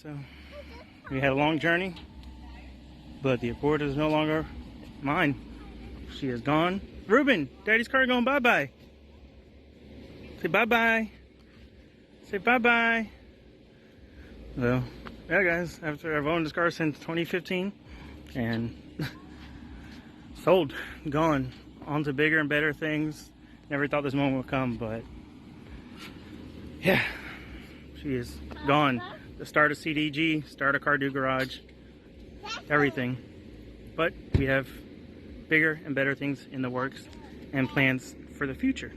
So we had a long journey, but the Accord is no longer mine. She is gone. Ruben, Daddy's car going bye-bye. Say bye-bye. Say bye-bye. So, yeah guys, after I've owned this car since 2015 and sold, gone, on to bigger and better things. Never thought this moment would come, but yeah, she is gone. The start of CDG, start of Car Do Garage, everything. But we have bigger and better things in the works and plans for the future.